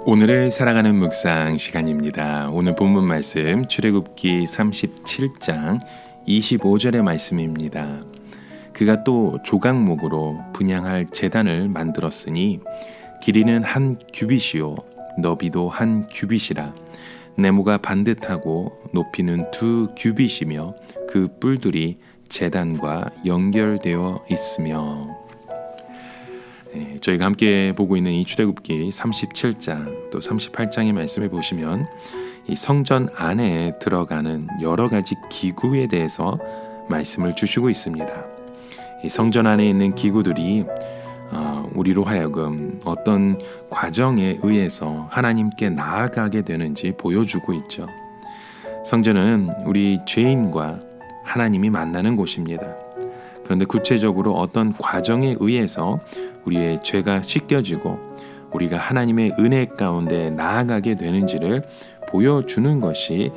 오늘을 사랑하는 묵상 시간입니다. 오늘 본문 말씀 출애굽기 37장 25절의 말씀입니다. 그가 또 조각목으로 분향할 제단을 만들었으니 길이는 한 규빗이요 너비도 한 규빗이라 네모가 반듯하고 높이는 2규빗이며 그 뿔들이 제단과 연결되어 있으며. 저희가 함께 보고 있는 이 출애굽기 37장 또 38장의 말씀을 보시면 이 성전 안에 들어가는 여러 가지 기구에 대해서 말씀을 주시고 있습니다. 이 성전 안에 있는 기구들이 우리로 하여금 어떤 과정에 의해서 하나님께 나아가게 되는지 보여주고 있죠. 성전은 우리 죄인과 하나님이 만나는 곳입니다. 그런데 구체적으로 어떤 과정에 의해서 우리의 죄가 씻겨지고 우리가 하나님의 은혜 가운데 나아가게 되는지를 보여주는 것이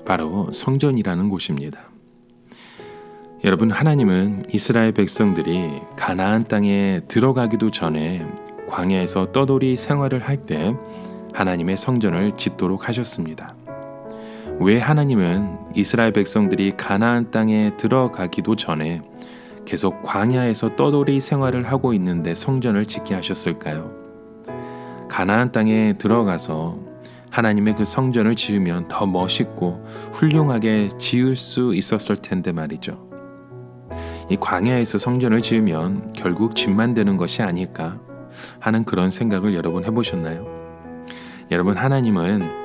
바로 성전이라는 곳입니다. 여러분, 하나님은 이스라엘 백성들이 가나안 땅에 들어가기도 전에 광야에서 떠돌이 생활을 할 때 하나님의 성전을 짓도록 하셨습니다. 왜 하나님은 이스라엘 백성들이 가나안 땅에 들어가기도 전에 계속 광야에서 떠돌이 생활을 하고 있는데 성전을 짓게 하셨을까요? 가나안 땅에 들어가서 하나님의 그 성전을 지으면 더 멋있고 훌륭하게 지을 수 있었을 텐데 말이죠. 이 광야에서 성전을 지으면 결국 집만 되는 것이 아닐까 하는 그런 생각을 여러분 해보셨나요? 여러분, 하나님은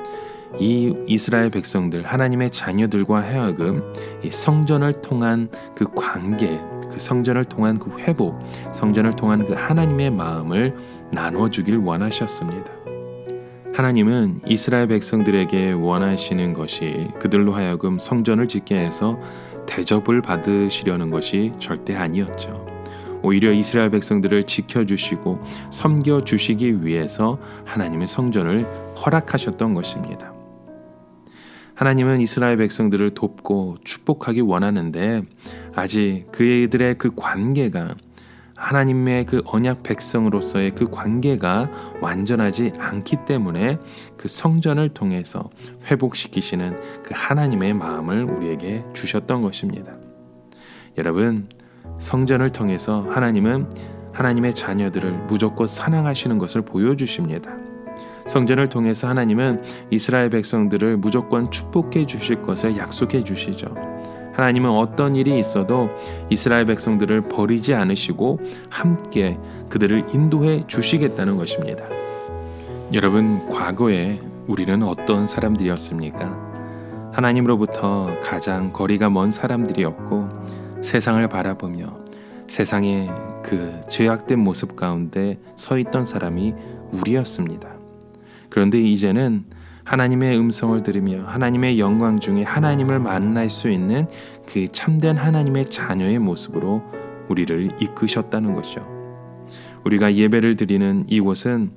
이 이스라엘 백성들, 하나님의 자녀들과 하여금 이 성전을 통한 그 관계, 그 성전을 통한 그 회복, 성전을 통한 그 하나님의 마음을 나눠주길 원하셨습니다. 하나님은 이스라엘 백성들에게 원하시는 것이 그들로 하여금 성전을 짓게 해서 대접을 받으시려는 것이 절대 아니었죠. 오히려 이스라엘 백성들을 지켜주시고 섬겨주시기 위해서 하나님의 성전을 허락하셨던 것입니다. 하나님은 이스라엘 백성들을 돕고 축복하기 원하는데 아직 그들의 그 관계가 하나님의 그 언약 백성으로서의 그 관계가 완전하지 않기 때문에 그 성전을 통해서 회복시키시는 그 하나님의 마음을 우리에게 주셨던 것입니다. 여러분, 성전을 통해서 하나님은 하나님의 자녀들을 무조건 사랑하시는 것을 보여주십니다. 성전을 통해서 하나님은 이스라엘 백성들을 무조건 축복해 주실 것을 약속해 주시죠. 하나님은 어떤 일이 있어도 이스라엘 백성들을 버리지 않으시고 함께 그들을 인도해 주시겠다는 것입니다. 여러분, 과거에 우리는 어떤 사람들이었습니까? 하나님으로부터 가장 거리가 먼 사람들이었고 세상을 바라보며 세상의 그 죄악된 모습 가운데 서 있던 사람이 우리였습니다. 그런데 이제는 하나님의 음성을 들으며 하나님의 영광 중에 하나님을 만날 수 있는 그 참된 하나님의 자녀의 모습으로 우리를 이끄셨다는 것이죠. 우리가 예배를 드리는 이곳은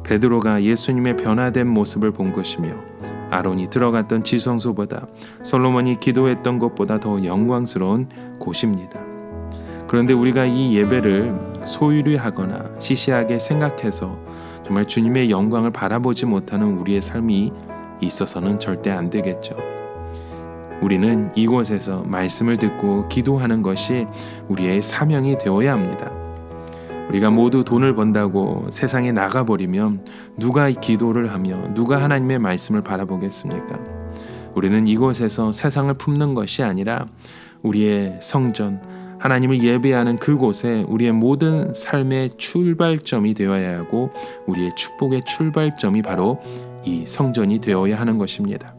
베드로가 예수님의 변화된 모습을 본 것이며 아론이 들어갔던 지성소보다 솔로몬이 기도했던 것보다 더 영광스러운 곳입니다. 그런데 우리가 이 예배를 소홀히 하거나 시시하게 생각해서 정말 주님의 영광을 바라보지 못하는 우리의 삶이 있어서는 절대 안 되겠죠. 우리는 이곳에서 말씀을 듣고 기도하는 것이 우리의 사명이 되어야 합니다. 우리가 모두 돈을 번다고 세상에 나가버리면 누가 기도를 하며 누가 하나님의 말씀을 바라보겠습니까? 우리는 이곳에서 세상을 품는 것이 아니라 우리의 성전, 하나님을 예배하는 그곳에 우리의 모든 삶의 출발점이 되어야 하고 우리의 축복의 출발점이 바로 이 성전이 되어야 하는 것입니다.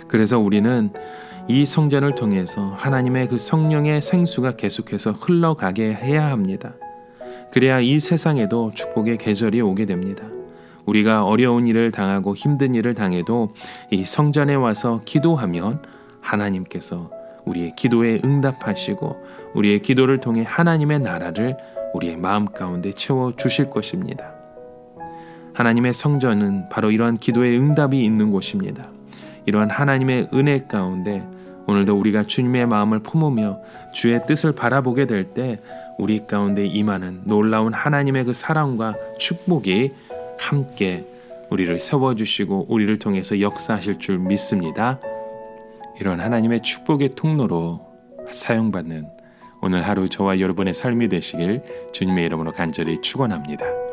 그래서 우리는 이 성전을 통해서 하나님의 그 성령의 생수가 계속해서 흘러가게 해야 합니다. 그래야 이 세상에도 축복의 계절이 오게 됩니다. 우리가 어려운 일을 당하고 힘든 일을 당해도 이 성전에 와서 기도하면 하나님께서 우리의 기도에 응답하시고 우리의 기도를 통해 하나님의 나라를 우리의 마음 가운데 채워주실 것입니다. 하나님의 성전은 바로 이러한 기도의 응답이 있는 곳입니다. 이러한 하나님의 은혜 가운데 오늘도 우리가 주님의 마음을 품으며 주의 뜻을 바라보게 될 때 우리 가운데 임하는 놀라운 하나님의 그 사랑과 축복이 함께 우리를 세워주시고 우리를 통해서 역사하실 줄 믿습니다. 이런 하나님의 축복의 통로로 사용받는 오늘 하루 저와 여러분의 삶이 되시길 주님의 이름으로 간절히 축원합니다.